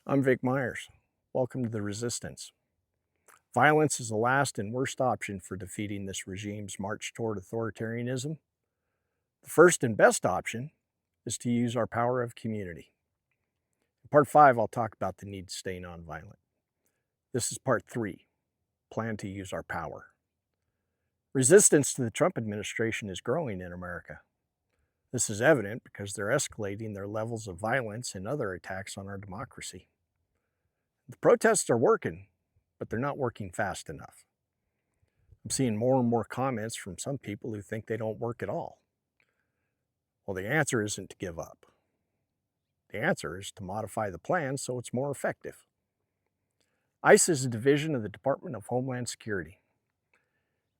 I'm Vic Myers. Welcome to the Resistance. Violence is the last and worst option for defeating this regime's march toward authoritarianism. The first and best option is to use our power of community. In Part 5, I'll talk about the need to stay nonviolent. This is Part 3, plan to use our power. Resistance to the Trump administration is growing in America. This is evident because they're escalating their levels of violence and other attacks on our democracy. The protests are working, but they're not working fast enough. I'm seeing more and more comments from some people who think they don't work at all. Well, the answer isn't to give up. The answer is to modify the plan so it's more effective. ICE is a division of the Department of Homeland Security.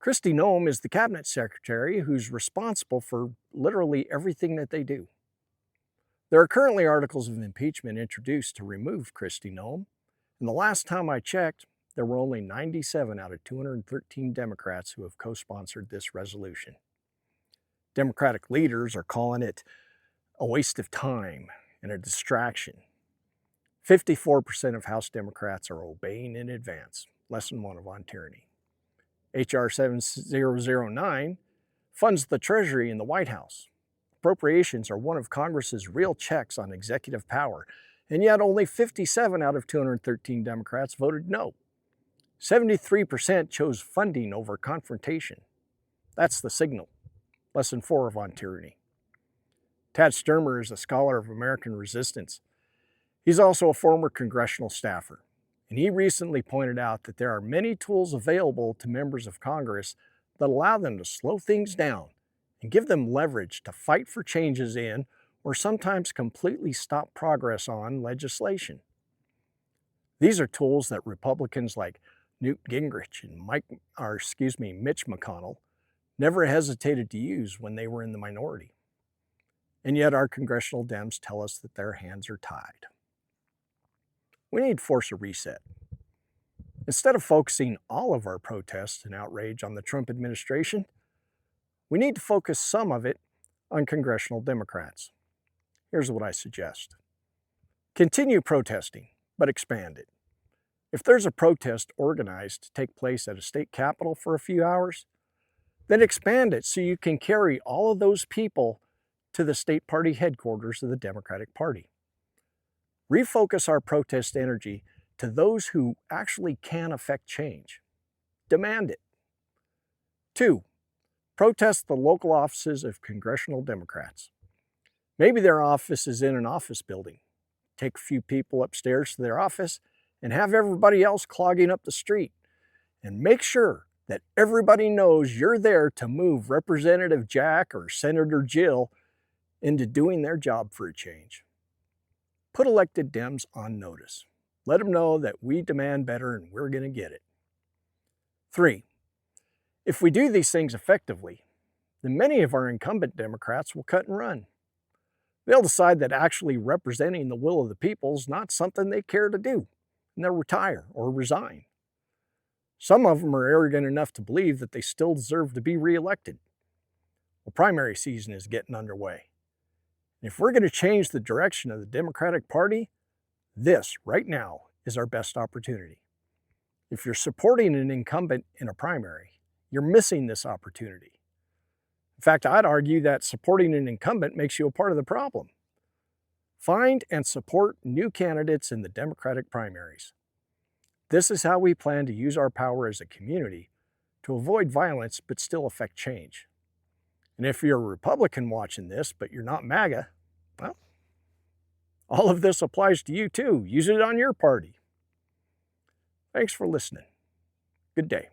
Kristi Noem is the cabinet secretary who's responsible for literally everything that they do. There are currently articles of impeachment introduced to remove Kristi Noem, and the last time I checked, there were only 97 out of 213 Democrats who have co-sponsored this resolution. Democratic leaders are calling it a waste of time and a distraction. 54% of House Democrats are obeying in advance, Lesson 1 of On Tyranny. H.R. 7009 funds the Treasury and the White House. Appropriations are one of Congress's real checks on executive power, and yet only 57 out of 213 Democrats voted no. 73% chose funding over confrontation. That's the signal. Lesson 4 of On Tyranny. Tad Sturmer is a scholar of American resistance. He's also a former congressional staffer, and he recently pointed out that there are many tools available to members of Congress that allow them to slow things down and give them leverage to fight for changes in or sometimes completely stop progress on legislation. These are tools that Republicans like Newt Gingrich and Mitch McConnell never hesitated to use when they were in the minority. And yet our congressional Dems tell us that their hands are tied. We need to force a reset. Instead of focusing all of our protests and outrage on the Trump administration, we need to focus some of it on congressional Democrats. Here's what I suggest. Continue protesting, but expand it. If there's a protest organized to take place at a state capitol for a few hours, then expand it so you can carry all of those people to the state party headquarters of the Democratic Party. Refocus our protest energy to those who actually can affect change. Demand it. 2, protest the local offices of congressional Democrats. Maybe their office is in an office building. Take a few people upstairs to their office and have everybody else clogging up the street. And make sure that everybody knows you're there to move Representative Jack or Senator Jill into doing their job for a change. Put elected Dems on notice. Let them know that we demand better and we're going to get it. 3, if we do these things effectively, then many of our incumbent Democrats will cut and run. They'll decide that actually representing the will of the people is not something they care to do, and they'll retire or resign. Some of them are arrogant enough to believe that they still deserve to be reelected. Well, primary season is getting underway. If we're going to change the direction of the Democratic Party, this, right now, is our best opportunity. If you're supporting an incumbent in a primary, you're missing this opportunity. In fact, I'd argue that supporting an incumbent makes you a part of the problem. Find and support new candidates in the Democratic primaries. This is how we plan to use our power as a community to avoid violence but still affect change. And if you're a Republican watching this, but you're not MAGA, well, all of this applies to you too. Use it on your party. Thanks for listening. Good day.